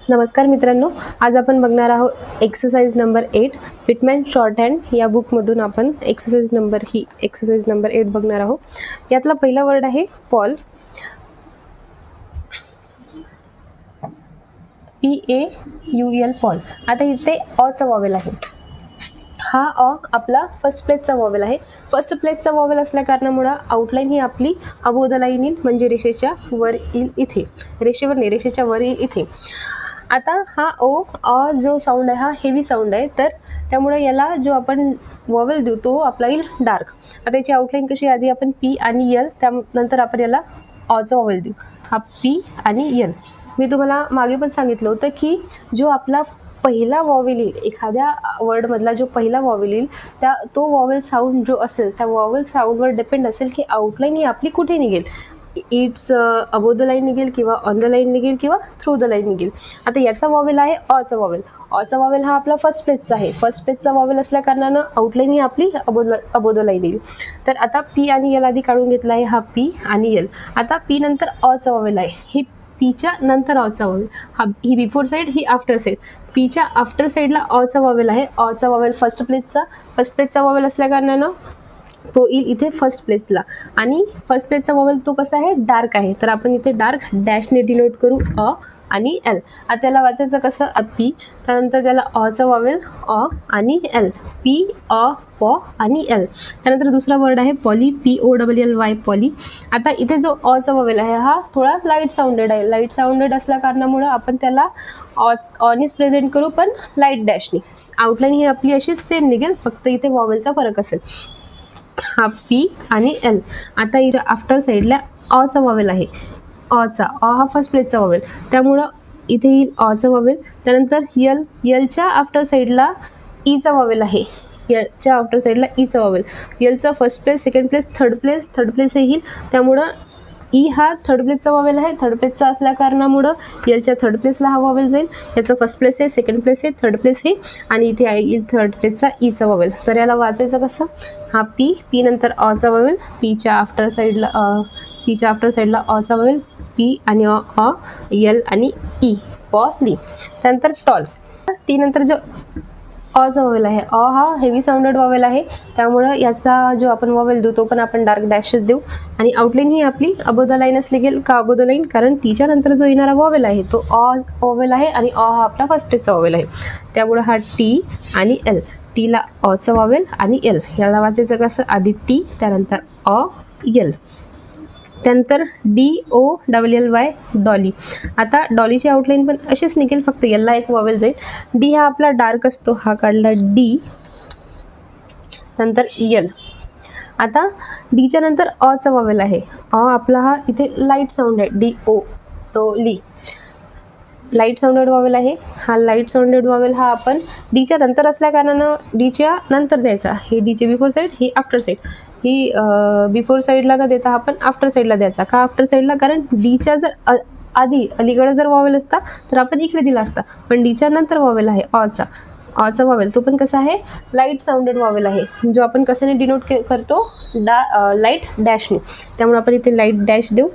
नमस्कार मित्रांनो, आज आपण बघणार आहोत एक्सरसाइज नंबर 8 पिटमॅन शॉर्ट हँड या बुकमधून आपण एक्सरसाइज नंबर 8 बघणार आहोत। यातला पहिला वर्ड आहे पॉल, PAUL पॉल। आता इथे अ चा वॉवेल आहे, हा अ आपला फर्स्ट प्लेसचा वॉवेल आहे। फर्स्ट प्लेसचा वॉवेल असल्या कारणामुळे आउटलाईन ही आपली अबोव द लाईन येईल, म्हणजे रेषेच्या वर येईल इथे, रेषेवर नाही रेषेच्या वर येईल इथे। आता हा ओ अ जो साऊंड आहे हा हेवी साऊंड आहे, तर त्यामुळे याला जो आपण वॉवेल देऊ तो आपला येईल डार्क। आता याची आउटलाईन कशी, आधी आपण पी आणि यल, त्यानंतर आपण याला अचा वॉवेल देऊ, हा पी आणि यल। मी तुम्हाला मागे पण सांगितलं होतं की जो आपला पहिला वॉवेल येईल, एखाद्या वर्डमधला जो पहिला वॉवेल येईल तो वॉवेल साऊंड जो असेल त्या वॉवेल साऊंडवर डिपेंड असेल की आउटलाईन ही आपली कुठे निघेल, इट्स अबोव द लाईन निघेल किंवा ऑन द लाईन निघेल किंवा थ्रू द लाईन निघेल। आता याचा वॉवेल आहे अचा वॉवेल, अचा वॉवेल हा आपला फर्स्ट प्लेसचा आहे। फर्स्ट प्लेसचा वॉवेल असल्या कारणानं आउटलाईन ही आपली अबोव द लाईन येईल। तर आता पी आणि यल आधी काढून घेतला आहे, हा पी आणि यल। आता पी नंतर अचा वॉवेल आहे, ही पीच्या नंतर अचा वॉवेल, ही बिफोर साईड ही आफ्टर साईड। पीच्या आफ्टर साईडला अचा वॉवेल आहे, अचा वॉवेल फर्स्ट प्लेसचा वॉवेल असल्या कारणानं तो येईल इथे फर्स्ट प्लेसला, आणि फर्स्ट प्लेसचा वॉवेल तो कसा आहे, डार्क आहे, तर आपण इथे डार्क डॅशने डिनोट करू अ आणि एल। आता त्याला वाचायचं कसं, पी, त्यानंतर त्याला अचा वॉवेल अ आणि एल, पी अ प आणि एल। त्यानंतर दुसरा वर्ड आहे पॉली, POLLY पॉली। आता इथे जो अचा वॉवेल आहे हा थोडा लाईट साऊंडेड आहे, लाईट साऊंडेड असल्या कारणामुळे आपण त्याला ऑनीच प्रेझेंट करू, पण लाईट डॅशनी। आउटलाईन ही आपली अशी सेम निघेल, फक्त इथे वॉवेलचा फरक असेल, हा पी आणि एल। आता इथे आफ्टर साईडला अचा वॉवेल आहे, अचा, अ हा फर्स्ट प्लेसचा वॉवेल, त्यामुळं इथे येईल अचा वॉवेल। त्यानंतर यल, यलच्या आफ्टर साईडला ईचा वॉवेल आहे, यलच्या आफ्टर साईडला ईचा वॉवेल। यलचा first place, second place, third place येईल, त्यामुळं ई हा थर्ड प्लेसचा वॉवेल आहे, थर्ड प्लेसचा असल्या कारणामुळं यलच्या थर्ड प्लेसला हा वॉवेल जाईल। याचं फर्स्ट प्लेस आहे, सेकंड प्लेस आहे, थर्ड प्लेस आहे, आणि इथे येईल थर्ड प्लेसचा ईचा वॉवेल। तर याला वाचायचं कसं, हा पी नंतर अचा वॉवेल, पीच्या आफ्टर साईडला अचा वॉवेल, पी आणि अ, यल आणि ई, पॉली। त्यानंतर टॉल, टी नंतर जो अचा वॉवेल आहे, अ हा हेवी साऊंडेड वॉवेल आहे, त्यामुळं याचा जो आपण वॉवेल देऊ तो पण आपण डार्क डॅशच देऊ, आणि आउटलाईन ही आपली अबोव द लाईनच निघेल। का अबोव द लाईन, कारण टीच्या नंतर जो येणारा वॉवेल आहे तो अ वॉवेल आहे, आणि अ हा आपला फर्स्ट प्लेसचा वॉवेल आहे, त्यामुळे हा टी आणि एल, टीला अचा वॉवेल आणि एल। याला वाचायचं कसं, आधी टी त्यानंतर अ यल, त्यानंतर DOLLY डॉली। आता डॉलीची आउटलाईन पण अशीच निघेल, फक्त याला एक वॉवेल जाईल। डी हा आपला डार्क असतो, हा काढला डी, नंतर यल। आता डीच्या नंतर अचा वॉवेल आहे, अ आपला हा इथे लाईट साऊंड आहे, DO, तो ली, लाईट साऊंडेड वॉवेल आहे। हा लाईट साऊंडेड वॉवेल हा आपण डीच्या नंतर असल्या कारणानं डीच्या नंतर द्यायचा, हे डीचे बिफोर साईड, ही आफ्टर साईड, ही बिफोर साईडला न देता आपण आफ्टर साईडला द्यायचा। का आफ्टर साईडला, कारण डीच्या जर आधी अलीकडे जर वॉवेल असता तर आपण इकडे दिला असता, पण डीच्या नंतर वॉवेल आहे अचा वॉवेल, तो पण कसा आहे, लाईट साऊंडेड वॉवेल आहे, जो आपण कशाने डिनोट करतो, लाईट डॅशने, त्यामुळे आपण इथे लाईट डॅश देऊ।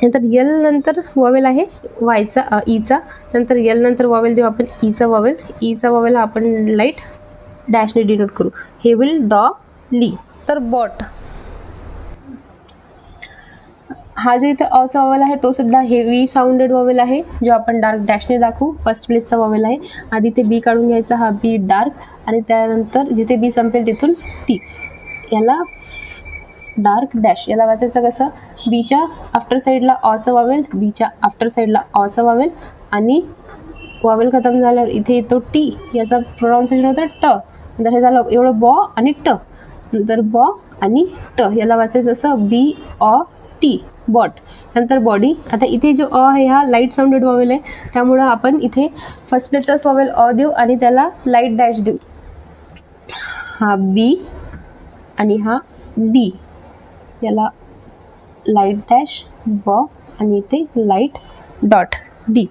नंतर यल नंतर वॉवेल आहे वायचा, ईचा, नंतर यल नंतर वॉवेल देऊ आपण ईचा वॉवेल हा आपण लाईट डॅशने डिनोट करू, हे विल ली। तर बॉट, हा जो इथे अचा वॉवेल आहे तो सुद्धा हेवी साऊंडेड वॉवेल आहे, जो आपण डार्क डॅशने दाखवू, फर्स्ट प्लेसचा वॉवेल आहे। आधी ते बी काढून घ्यायचा, हा बी डार्क, आणि त्यानंतर जिथे बी संपेल तिथून टी, याला डार्क डॅश। याला वाचायचं कसं, बीच्या आफ्टर साईडला अचा वॉवेल, बीच्या आफ्टर साईडला अचा वॉवेल, आणि वॉवेल खतम झाल्यावर इथे येतो टी, याचा प्रोनाउन्सिएशन होतं ट, नंतर हे झालं एवढं बॉ आणि ट, नंतर बॉ आणि ट। याला वाचायचं असं BOT, बॉट। नंतर बॉडी, आता इथे जो अ आहे हा लाईट साऊंडेड वॉवेल आहे, त्यामुळं आपण इथे फर्स्ट प्लेसचाच वॉवेल अ देऊ आणि त्याला लाईट डॅश देऊ, हा बी आणि हा डी, याला लाईट डॅश ब, आणि इथे लाईट डॉट डी।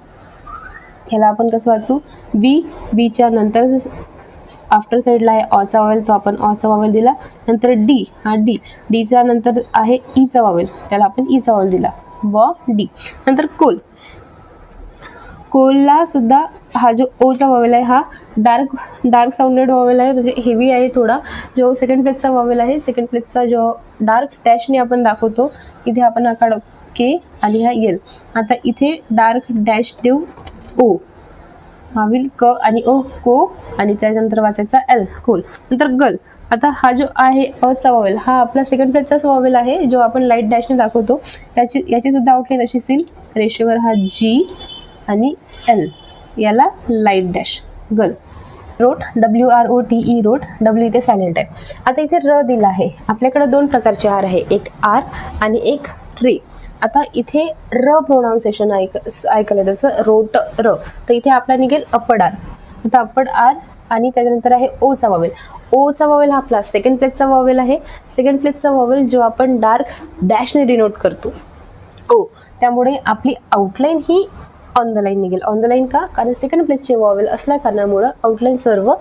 याला आपण कसं वाचू, बीच्या नंतर आफ्टर साईडला आहे अचा वॉवेल, तो आपण अचा वॉवेल दिला, नंतर डी, हा डीच्या नंतर आहे ईचा वॉवेल, त्याला आपण ईचा वॉवेल दिला, व डी। नंतर कोला सुद्धा हा जो ओचा वॉवेल आहे हा डार्क साऊंडेड वॉवेल आहे, म्हणजे हेवी आहे थोडा. जो सेकंड प्लेसचा वॉवेल आहे, सेकंड प्लेसचा जो डार्क डॅशने आपण दाखवतो, इथे आपण हा काढू के आणि हा एल. आता इथे डार्क डॅश देऊ ओ, हा होईल क आणि ओ को, आणि त्याच्यानंतर वाचायचा एल कोल, नंतर गल. आता हा जो आहे अचा वॉवेल हा आपला सेकंड प्लेसचाच वॉवेल आहे, जो आपण लाईट डॅशने दाखवतो. याची सुद्धा आउटलाईन अशी असेल, रेषेवर हा जी आणि एल, याला लाईट डॅश गल. रोट WROTE रोट, डब्ल्यू इथे सायलेंट आहे. आता इथे र दिला आहे. आपल्याकडे दोन प्रकारचे आर आहे, एक आर आणि एक रे. आता इथे र प्रोनाऊन्सिएशन ऐकलं त्याचं, रोट र, तर इथे आपला निघेल अप्पड आर. आता अप्पड आर आणि त्याच्यानंतर आहे ओचा वॉवेल. ओचा वॉवेल हा आपला सेकंड प्लेसचा वॉवेल आहे. सेकंड प्लेसचा वॉवेल जो आपण डार्क डॅशने डिनोट करतो ओ, त्यामुळे आपली outline he on the line निघेल. ऑन द लाईन का? कारण सेकंड प्लेसचे वॉवेल असल्या कारणामुळं आउटलाईन सर्व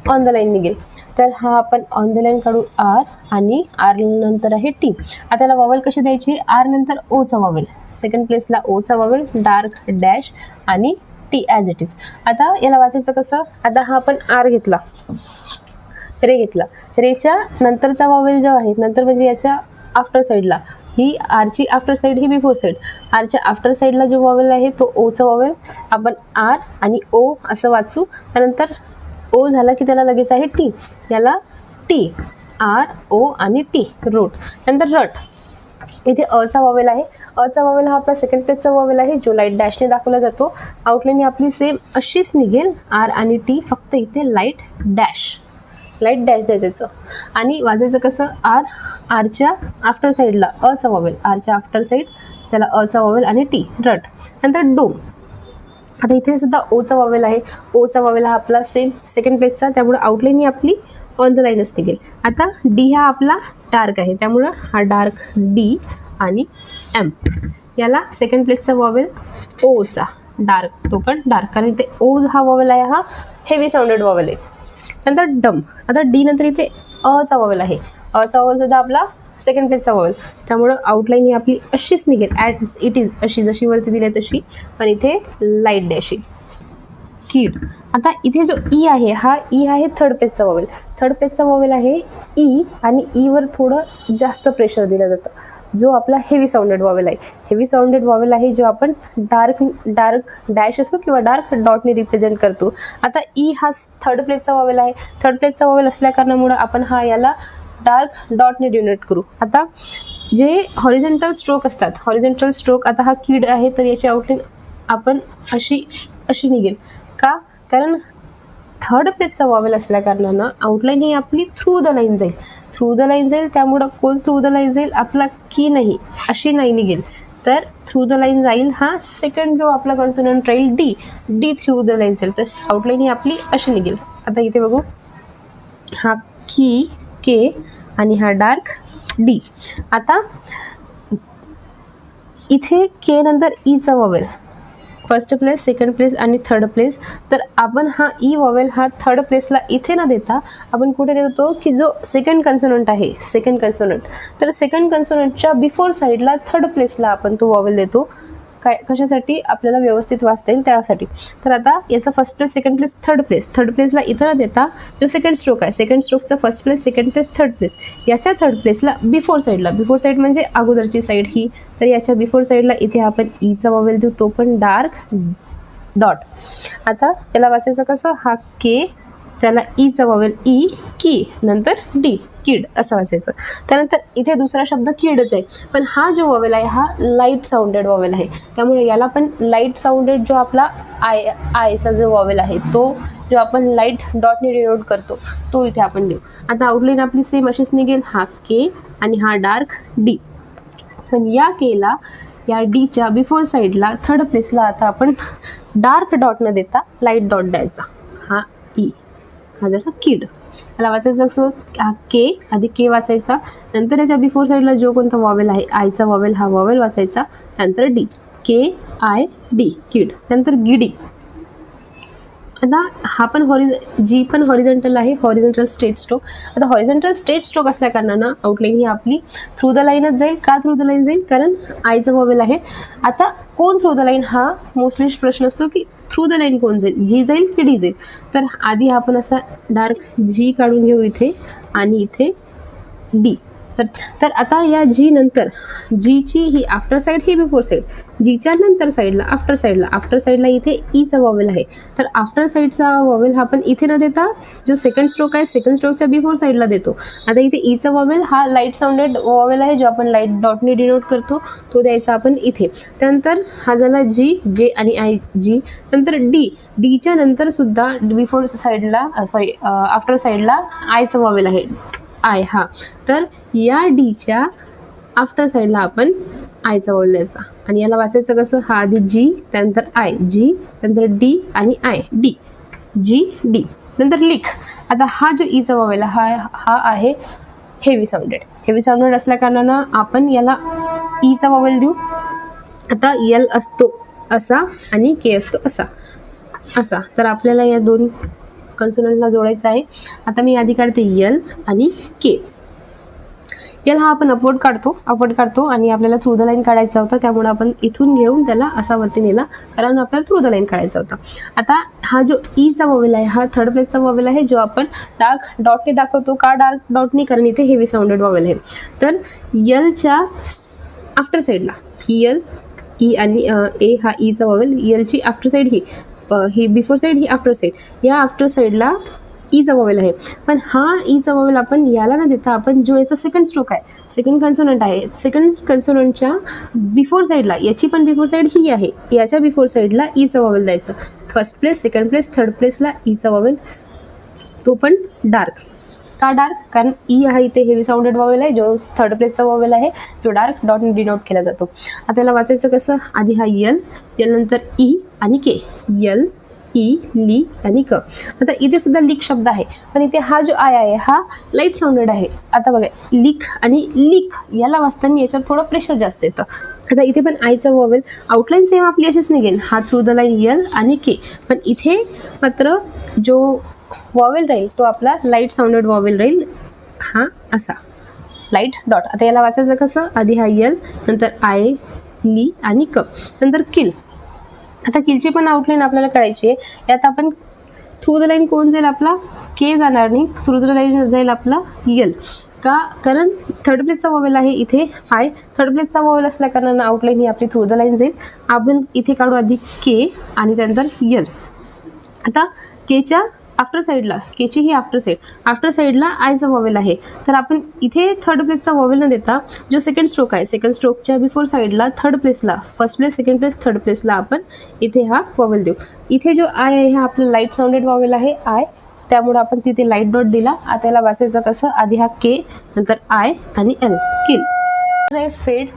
ऑन द लाईन निघेल. तर हा आपण ऑन द लाईन काढू आर, आणि आर नंतर आहे टी. आता याला वॉवेल कशी द्यायची? आर नंतर ओचा वॉवेल, सेकंड प्लेसला ओचा वॉवेल, डार्क डॅश आणि टी ॲज इट इज. आता याला वाचायचं कसं? आता हा आपण आर घेतला, रे घेतला, रेच्या नंतरचा वॉवेल जो आहे, नंतर म्हणजे याच्या आफ्टर साईडला, ही आरची आफ्टर साईड, ही बिफोर साईड. आरच्या आफ्टर साईडला जो वॉवेल आहे तो ओचा वॉवेल, आपण आर आणि ओ असं वाचू. त्यानंतर ओ झाला की त्याला लगेच आहे टी, याला टी, आर ओ आणि टी, रोट. नंतर रट. इथे अचा वॉवेल आहे. अचा वॉवेल हा आपला सेकंड प्लेसचा वॉवेल आहे, जो लाईट डॅशने दाखवला जातो. आउटलाईन ही आपली सेम अशीच निघेल, आर आणि टी, फक्त इथे लाईट डॅश द्यायचं. आणि वाजायचं कसं? आरच्या आफ्टर साईडला अचा वॉवेल, आरच्या आफ्टर साईड, त्याला अचा वॉवेल आणि टी, रट. नंतर डोम. आता इथे सुद्धा ओचा वॉवेल आहे. ओचा वॉवेल हा आपला सेम सेकंड प्लेसचा, त्यामुळे आउटलाईन ही आपली ऑन द लाईनच निघेल. आता डी हा आपला डार्क आहे, त्यामुळं हा डार्क डी आणि एम, याला सेकंड प्लेसचा वॉवेल ओचा, डार्क, तो पण डार्क, कारण इथे ओ हा वॉवेल आहे, हा हेवी साऊंडेड वॉवेल आहे. नंतर डम. आता डी नंतर इथे अचा वॉवेल आहे. अचा वॉवेल सुद्धा आपला सेकंड प्लेसचा वॉवेल, त्यामुळं आउटलाईन ही आपली अशीच निघेल, ॲज इट इज, अशी जशी वरती दिली आहे तशी, पण इथे लाईट डॅश येईल. कीड. आता इथे जो ई आहे, हा ई आहे थर्ड प्लेसचा वॉवेल. थर्ड प्लेसचा वॉवेल आहे ई, आणि ईवर थोडं जास्त प्रेशर दिलं जातं, जो आपला हेवी साऊंडेड वॉवेल आहे. हेवी साऊंडेड वॉवेल आहे, जो आपण डार्क डॅश असो किंवा डार्क डॉटने रिप्रेझेंट करतो. आता ई हा थर्ड प्लेसचा वॉवेल आहे. थर्ड प्लेसचा वॉवेल असल्या कारणामुळं आपण हा याला डार्क डॉटने डिनोट करू. आता जे हॉरिझॉन्टल स्ट्रोक असतात, हॉरिझॉन्टल स्ट्रोक, आता हा कीड आहे, तर याची आउटलाईन आपण अशी निघेल. का? कारण थर्ड प्लेसचा वॉवेल असल्या कारणानं आउटलाईन ही आपली थ्रू द लाईन जाईल, त्यामुळं कोण थ्रू द लाईन जाईल? आपला की नाही, अशी नाही निघेल. तर थ्रू द लाईन जाईल हा सेकंड जो आपला कॉन्सोनंट राहील डी थ्रू द लाईन जाईल, तर आउटलाईन ही आपली अशी निघेल. आता इथे बघू, हा की के आणि हा डार्क डी. आता इथे के नंतर Icha vowel, first place, second place आणि थर्ड प्लेस. तर आपण हा ई वॉवेल हा थर्ड प्लेसला इथे न देता आपण कुठे देतो? की जो सेकंड कन्सोनंट आहे, सेकंड कन्सोनंट, तर सेकंड कन्सोनंटच्या बिफोर साईडला थर्ड प्लेसला आपण तो वॉवेल देतो. काय, कशासाठी? आपल्याला व्यवस्थित वाचता येईल त्यासाठी. तर आता याचा first place, second place, third प्लेसला इथं न देता जो सेकंड स्ट्रोक आहे, सेकंड स्ट्रोकचा first place, second place, third place, याच्या थर्ड प्लेसला बिफोर साईड म्हणजे अगोदरची साईड ही, तर याच्या बिफोर साईडला इथे आपण ईचा वॉवेल देऊ, तो पण डार्क डॉट. आता त्याला वाचायचं कसं? हा के, त्याला ईचा वॉवेल ई, की, नंतर डी, कीड असं वाचायचं. त्यानंतर इथे दुसरा शब्द कीडच आहे, पण हा जो वॉवेल आहे हा लाईट साऊंडेड वॉवेल आहे, त्यामुळे याला पण लाईट साऊंडेड जो आपला आयचा जो वॉवेल आहे, तो जो आपण लाईट डॉटने डिनोट करतो, तो इथे आपण देऊ. आता आउटलाईन आपली सेम अशीच निघेल, हा के आणि हा डार्क डी. पण या केला, या डीच्या बिफोर साईडला थर्ड प्लेसला आता आपण डार्क डॉट न देता लाईट डॉट द्यायचा, हा ई, हा जसा कीड. त्याला वाचायचं असं, हा के, आधी के वाचायचा, नंतर याच्या बिफोर साईडला जो कोणता वॉवेल आहे, आयचा वॉवेल, हा वॉवेल वाचायचा, नंतर डी, के आय डी, कीड. नंतर गिडी. आता हा पण जी पण हॉरिझॉन्टल आहे, हॉरिझॉन्टल स्ट्रेट स्ट्रोक. आता हॉरिझॉन्टल स्ट्रेट स्ट्रोक असल्या कारणानं आउटलाईन ही आपली थ्रू द लाईनच जाईल. का थ्रू द लाईन जाईल? कारण आयचं वॉवेल आहे. आता कोण थ्रू द लाईन? हा मोस्टली प्रश्न असतो की थ्रू द लाईन कोण जाईल, जी जाईल की डी जाईल. तर आधी आपण असा डार्क जी काढून घेऊ इथे आणि इथे डी. तर आता या जी नंतर जीची ही आफ्टर साईड ही बिफोर साईड, जीच्या नंतर साईडला आफ्टर साईडला इथे ईचा वॉवेल आहे. तर आफ्टर साईडचा वॉवेल हा आपण इथे न देता जो सेकंड स्ट्रोक आहे सेकंड स्ट्रोकच्या बिफोर साईडला देतो. आता इथे ईचा वॉवेल हा लाईट साऊंडेड वॉवेल आहे जो आपण लाईट डॉटने डिनोट करतो, तो द्यायचा आपण इथे. त्यानंतर हा झाला जी, जे आणि आय जी. नंतर डी, डीच्या नंतर सुद्धा बिफोर साईडला आफ्टर साईडला आयचा वॉवेल आहे, आय. हा तर या डीच्या आफ्टर साईडला आपण आयचा वॉवेल द्यायचा आणि याला वाचायचं कसं, हा आधी जी त्यानंतर आय, जी त्यानंतर डी आणि आय, डी, जी, डी. नंतर लिख. आता हा जो ईचा वॉवेल हा आहे हेवी साऊंडेड असल्या कारणानं आपण याला ईचा वॉवेल देऊ. आता यल असतो असा आणि के असतो असा. तर आपल्याला या दोन कन्सोनंटला जोडायचं आहे. आता मी आधी काढते यल आणि के. यल हा आपण अपवर्ड काढतो आणि आपल्याला थ्रू द लाईन काढायचा होता, त्यामुळे आपण इथून घेऊन त्याला असा वरती नेला कारण आपल्याला थ्रू द लाईन काढायचा होता. आता हा जो ईचा वॉवेल आहे हा थर्ड प्लेसचा वॉवेल आहे जो आपण डार्क डॉटने दाखवतो. का डार्क डॉटने, कारण इथे हेवी साऊंडेड वॉवेल आहे. तर यलच्या आफ्टर साईडला यल, ई आणि ए हा ईचा वॉवेल, यलची आफ्टर साईड ही बिफोर साईड ही आफ्टर साईड, या आफ्टर साईडला ईचा वॉवेल आहे. पण हा ईचा वॉवेल आपण याला न देता आपण जो याचा सेकंड स्ट्रोक आहे, सेकंड कन्सोनंट आहे, सेकंड कन्सोनंटच्या बिफोर साईडला, याची पण बिफोर साईड ही आहे, याच्या बिफोर साईडला ईचा वॉवेल द्यायचं. First place, second place, third प्लेसला ईचा वॉवेल, तो पण डार्क. का डार्क, कारण ई हा इथे हेवी साऊंडेड वॉवेल आहे जो थर्ड प्लेसचा वॉवेल आहे जो डार्क डॉटने डिनोट केला जातो. आता याला वाचायचं कसं, आधी हा यल नंतर ई आणि के, यल, ई, ली आणि क. आता इथे सुद्धा लिक शब्द आहे पण इथे हा जो आय आहे हा लाईट साऊंडेड आहे. आता बघा लिक आणि लिक याला वाचताना याच्यावर थोडं प्रेशर जास्त येतं. आता इथे पण आयचा वॉवेल आउटलाईन सेम आपली अशीच निघेल, हा थ्रू द लाईन यल आणि के. पण इथे मात्र जो वॉवेल राहील तो आपला लाईट साऊंडेड वॉवेल राहील, हा असा लाईट डॉट. आता याला वाचायचं कसं, आधी हा यल नंतर आय, ली आणि क, नंतर किल. आता किलची पण आउटलाईन आपल्याला करायची आहे. यात आपण थ्रू द लाईन कोण जाईल, आपला के जाणार नाही, थ्रू द लाईन जाईल आपला यल. का, कारण थर्ड प्लेसचा वॉवेल आहे इथे आय, थर्ड प्लेसचा वॉवेल असल्या कारणानं आउटलाईन ही आपली थ्रू द लाईन जाईल. आपण इथे काढू आधी के आणि त्यानंतर यल. आता केच्या आफ्टर साईडला, केची ही आफ्टर साईडला आयचा वॉवेल आहे. तर आपण इथे थर्ड प्लेसचा वॉवेल न देता जो सेकंड स्ट्रोक आहे, सेकंड स्ट्रोकच्या बिफोर साईडला थर्ड प्लेसला, first place, second place, third प्लेसला आपण इथे हा वॉवेल देऊ. इथे जो आय आहे हा आपला लाईट साऊंडेड वॉवेल आहे आय, त्यामुळे आपण तिथे लाईट डॉट दिला. आता याला वाचायचं कसं, आधी हा के नंतर आय आणि एल, किल. फेड.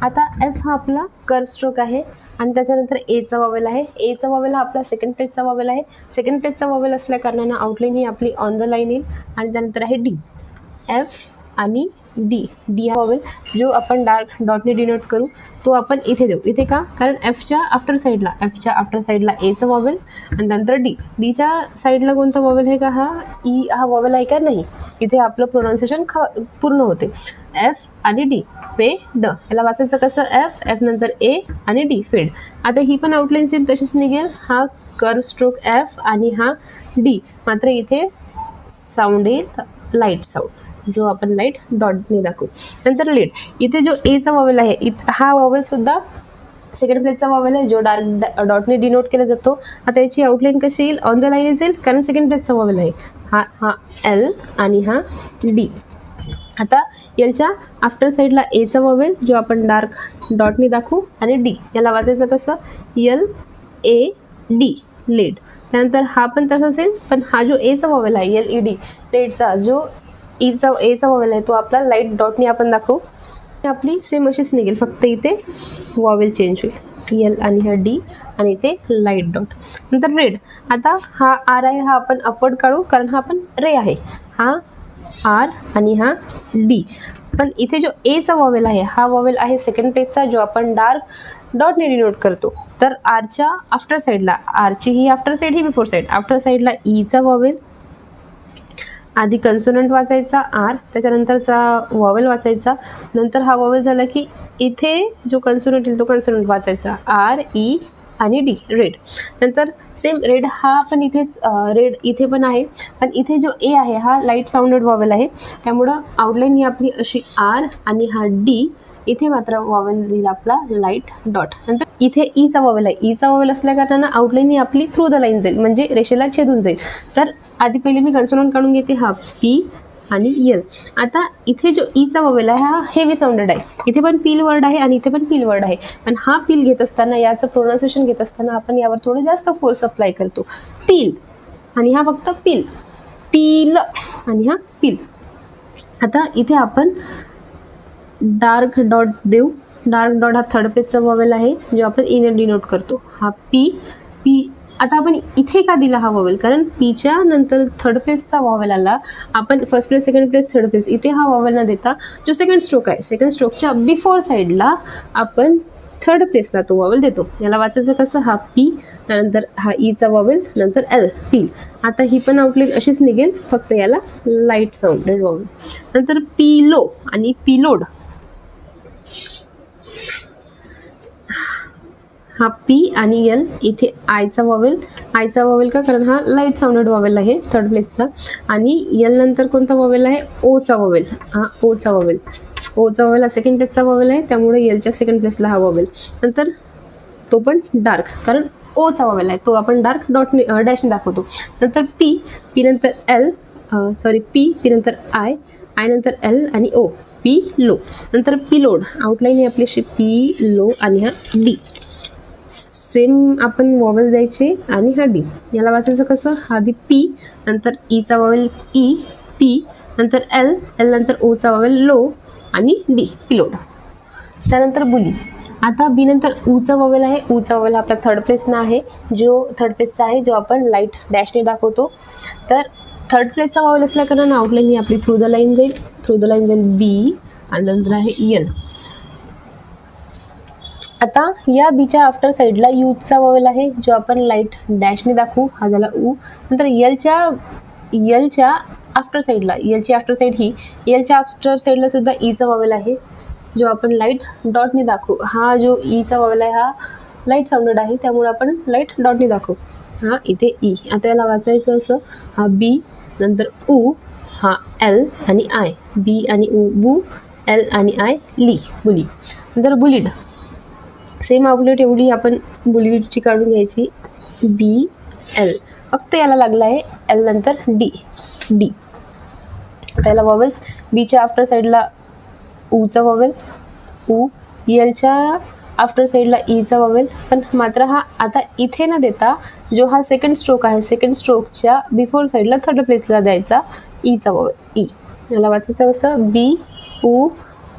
आता एफ हा आपला कर्व स्ट्रोक आहे आणि त्याच्यानंतर एचा वॉवेल आहे. एचा वॉवेल हा आपला सेकंड प्लेसचा वॉवेल आहे. सेकंड प्लेसचा वॉवेल असल्या कारणानं आउटलाईन ही आपली ऑन द लाईन येईल. आणि त्यानंतर आहे डी, एफ आणि डी. डी हा वॉवेल जो आपण डार्क डॉटने डिनोट करू तो आपण इथे देऊ. इथे का, कारण एफच्या आफ्टर साईडला एचा वॉवेल आणि नंतर डी. डीच्या साईडला कोणता वॉवेल आहे का, हा ई हा वॉवेल आहे का, नाही. इथे आपलं प्रोनाऊन्सिएशन पूर्ण होते. एफ आणि डी, फेड. याला वाचायचं कसं, एफ नंतर ए आणि डी, फेड. आता ही पण आउटलाईन सेम तशीच निघेल, हा कर्व स्ट्रोक एफ आणि हा डी, मात्र इथे साऊंड येईल लाईट साऊंड जो आपण लाईट डॉटने दाखवू. नंतर लीड. इथे जो एचा वॉवेल आहे हा वॉवेल सुद्धा सेकंड प्लेसचा वॉवेल आहे जो डार्क डॉटने डिनोट केला जातो. आता याची आउटलाईन कशी येईल, ऑन द लाईन येईल, कारण सेकंड प्लेसचा वॉवेल आहे हा एल आणि हा डी. आता एलच्या आफ्टर साईडला एचा वॉवेल जो आपण डार्क डॉटने दाखवू आणि डी. याला वाचायचं कसं, यल, ए, डी, लीड. त्यानंतर हा पण तसाच येईल, पण हा जो एचा वॉवेल आहे एल, ई, डी, लीडचा जो एचा वॉवेल आहे तो आपला लाईट डॉटने आपण दाखवू. आपली सेम अशीच निघेल, फक्त इथे वॉवेल चेंज होईल, यल आणि हा डी आणि इथे लाईट डॉट. नंतर रेड. आता हा आर आहे हा आपण अपवर्ड काढू कारण हा आपण रे आहे, हा आर आणि हा डी. पण इथे जो एचा वॉवेल आहे हा वॉवेल आहे सेकंड प्लेसचा जो आपण डार्क डॉटने डिनोट करतो. तर आरच्या आफ्टर साईडला, आरची ही आफ्टर साईड ही बिफोर साईड, आफ्टर साईडला ईचा वॉवेल, आधी कन्सोनंट वाचायचा आर, त्याच्यानंतरचा वॉवेल वाचायचा. नंतर हा वॉवेल झाला की इथे जो कन्सोनंट येईल तो कन्सोनंट वाचायचा आर, ई, आणि डी रेड. नंतर सेम रेड हा पण इथेच रेड इथे पण आहे, पण इथे जो ए आहे हा लाईट साऊंडेड वॉवेल आहे, त्यामुळं आउटलाईन ही आपली अशी आर आणि हा डी, इथे मात्र वॉवेल देईल आपला लाईट डॉट. नंतर इथे ईचा वॉवेल आहे, ईचा वॉवेल असल्या कारणानं आउटलाईन ही आपली थ्रू द लाईन जाईल, म्हणजे रेषेला छेदून जाईल. तर आधी पहिले मी कन्सोनंट काढून घेते, हा पी आणि यल. आता इथे जो ईचा वॉवेल आहे हा हेवी साऊंडेड आहे, इथे पण पील वर्ड आहे आणि इथे पण पील वर्ड आहे, पण हा पील घेत असताना, याचं प्रोनाउन्सिएशन घेत असताना आपण यावर थोडं जास्त फोर्स अप्लाय करतो. पील आणि हा फक्त पील, पील आणि हा पील. आता इथे आपण डार्क डॉट देऊ. डार्क डॉट हा थर्ड पेजचा वॉवेल आहे, जो आपण इने डिनोट करतो. हा पी, पी. आता आपण इथे का दिला हा वॉवेल, कारण पीच्या नंतर थर्ड प्लेसचा वॉवेल आला, आपण first place, second place, third place, इथे हा वॉवेल न देता जो सेकंड स्ट्रोक आहे, सेकंड स्ट्रोकच्या बिफोर साईडला आपण थर्ड प्लेसला तो वॉवेल देतो. याला वाचायचं कसं, हा पी, त्यानंतर हा ईचा वॉवेल, नंतर एल, पी. आता ही पण आउटलाईन अशीच निघेल, फक्त याला लाईट साऊंडेड वॉवेल. नंतर पिलो आणि पिलोड, हा पी आणि एल, इथे आयचा वॉवेल. आयचा वॉवेल का, कारण हा लाईट साऊंडेड वॉवेल आहे थर्ड प्लेसचा. आणि एल नंतर कोणता वॉवेल आहे, ओचा वॉवेल. हा ओचा वॉवेल, ओचा वॉवेल हा सेकंड प्लेसचा वॉवेल आहे, त्यामुळे एलच्या सेकंड प्लेसला हा वॉवेल. नंतर तो पण डार्क, कारण ओचा वॉवेल आहे, तो आपण डार्क डॉटने डॅशने दाखवतो. नंतर पी, पी नंतर एल, पी, पी नंतर आय, आय नंतर एल आणि ओ, पी लो. नंतर पिलोड, आउटलाईन ही आपली अशी पी लो आणि हा डी. सेम आपण वॉवेल द्यायचे आणि हा डी. याला वाचायचं कसं, हा आधी पी, नंतर ईचा वॉवेल ई, पी, नंतर एल, एल नंतर ओचा वॉवेल लो आणि डी, पिलोड. त्यानंतर बुली. आता बी नंतर ऊचा वॉवेल आहे, ऊचा वॉवेल आपला थर्ड प्लेसना आहे, जो थर्ड प्लेसचा आहे, जो आपण लाईट डॅशने दाखवतो. तर थर्ड प्लेसचा वॉवेल असल्या कारण आउटलाईन ही आपली थ्रू द लाईन जाईल, थ्रू द लाईन जाईल बी आणि नंतर आहे एल. आता या बीच्या आफ्टर साईडला यूचा वॉवेल आहे, जो आपण लाईट डॅशने दाखवू, हा झाला ऊ. नंतर एलच्या आफ्टर साईडला, एलची आफ्टर साईड ही, एलच्या आफ्टर साईडला सुद्धा ईचा वॉवेल आहे, जो आपण लाईट डॉटने दाखवू. हा जो ईचा वॉवेल आहे हा लाईट साऊंडेड आहे, त्यामुळे आपण लाईट डॉटने दाखवू. हा इथे ई. आता याला वाचायचं असं, हा बी, नंतर ऊ, हा एल आणि आय, बी आणि ऊ बू, एल आणि आय ली, बुली. नंतर बुलीड. सेम आउटलेट एवढी आपण बुलीडची काढून घ्यायची, बी एल, फक्त याला लागला आहे एल नंतर डी, डी. त्याला वॉवेल्स, बीच्या आफ्टर साईडला ऊचा वॉवेल ऊ, एलच्या आफ्टर साईडला ईचा वॉवेल, पण मात्र हा आता इथे न देता जो हा सेकंड स्ट्रोक आहे, सेकंड स्ट्रोकच्या बिफोर साईडला थर्ड प्लेसला द्यायचा ईचा वॉवेल, ई. याला वाचायचं असं, बी ऊ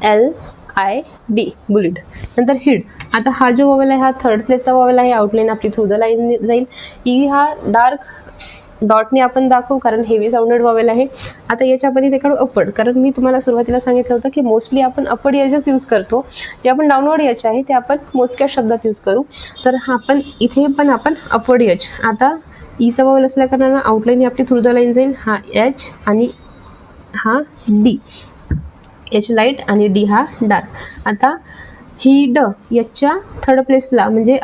एल आय डी, बुलिड. नंतर हिड. आता हा जो वॉवेल आहे हा थर्ड प्लेसचा वॉवेल आहे, आउटलाईन आपली थ्रू द लाईन जाईल. ई हा डार्क डॉटने आपण दाखवू, कारण हेवी साऊंडेड वॉवेल आहे. आता याच्या आपण इथे काढू अपवर्ड, कारण मी तुम्हाला सुरुवातीला सांगितलं होतं की मोस्टली आपण अपवर्ड एजच यूज करतो, जे आपण डाऊनवर्ड एज आहे ते आपण मोजक्या शब्दात यूज करू. तर आपण इथे पण आपण अपवर्ड एज. आता ईचा वॉवेल असल्या कारणानं आउटलाईन ही आपली थ्रू द लाईन जाईल, हा एच आणि हा डी, एच लाईट आणि डी हा डार्क. आता ही ड याच्या थर्ड प्लेसला, म्हणजे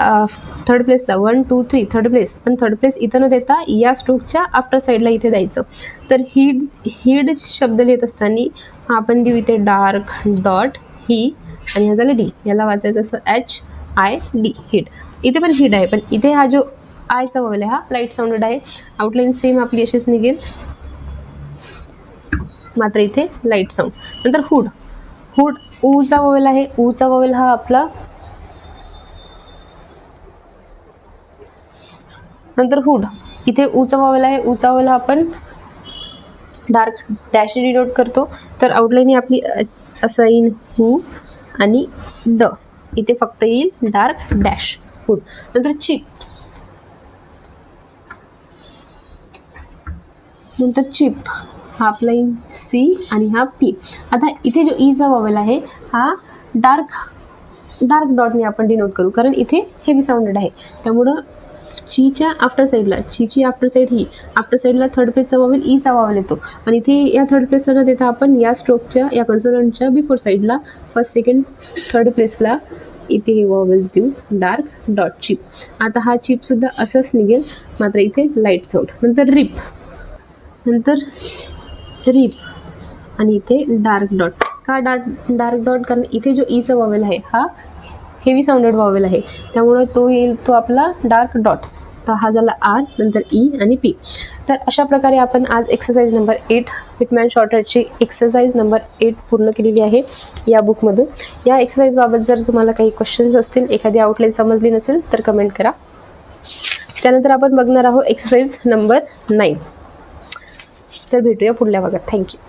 थर्ड प्लेसला 1 2 3 थर्ड प्लेस, पण थर्ड प्लेस इथं न देता या स्ट्रोकच्या आफ्टर साईडला इथे द्यायचं. तर हिड शब्द लिहित असताना आपण देऊ इथे डार्क डॉट ही आणि हा झाला डी. याला वाचायचं असं एच आय डी, हिड. इथे पण हिड आहे, पण इथे हा जो आयचा वॉवेल आहे हा लाईट साऊंडेड आहे, आउटलाईन सेम आपली अशीच निघेल, मात्र इथे लाईट साऊंड. नंतर हुड. हुड ऊचा वॉवेल आहे, ऊचा वॉवेल हा आपला, नंतर हुड. इथे ऊचा वॉवेल आहे, ऊचा वॉवेल हा आपण डार्क डॅश डिनोट करतो. तर आउटलाईन ही आपली असं येईल हू आणि द, इथे फक्त येईल डार्क डॅश, हुड. नंतर चिप. नंतर चिप हा आपला येईल सी आणि हा पी. आता इथे जो ईचा वॉवेल आहे हा डार्क डॉटने आपण डिनोट करू, कारण इथे हेवी साऊंडेड आहे, त्यामुळं चीच्या आफ्टर साईडला, चीची आफ्टर साईड ही, आफ्टर साईडला थर्ड प्लेसचा वॉवेल ईचा वॉवेल येतो, आणि इथे या थर्ड प्लेसला न देता आपण या स्ट्रोकच्या, या कन्सोनंटच्या बिफोर साईडला फर्स्ट सेकंड थर्ड प्लेसला इथे हे वॉवेल्स देऊ डार्क डॉट चिप. आता हा चिपसुद्धा असंच निघेल, मात्र इथे लाईट साऊंड. नंतर रिप, नंतर रिप आणि इथे डार्क डॉट. का डार्क डॉट? कारण इथे जो ईचा वॉवेल आहे हा हेवी साऊंडेड वॉवेल आहे, त्यामुळे तो येईल तो आपला डार्क डॉट. तर हा झाला आर, नंतर ई आणि पी. तर अशा प्रकारे आपण आज एक्सरसाइज नंबर 8 पिटमॅन शॉर्टहॅटची एक्सरसाइज नंबर 8 पूर्ण केलेली आहे या बुकमधून. या एक्सरसाइजबाबत जर तुम्हाला काही क्वेश्चन्स असतील, एखादी आउटलाईन समजली नसेल तर कमेंट करा. त्यानंतर आपण बघणार आहोत एक्सरसाइज नंबर 9. तर भेटूया पुढल्या भागात. थँक्यू.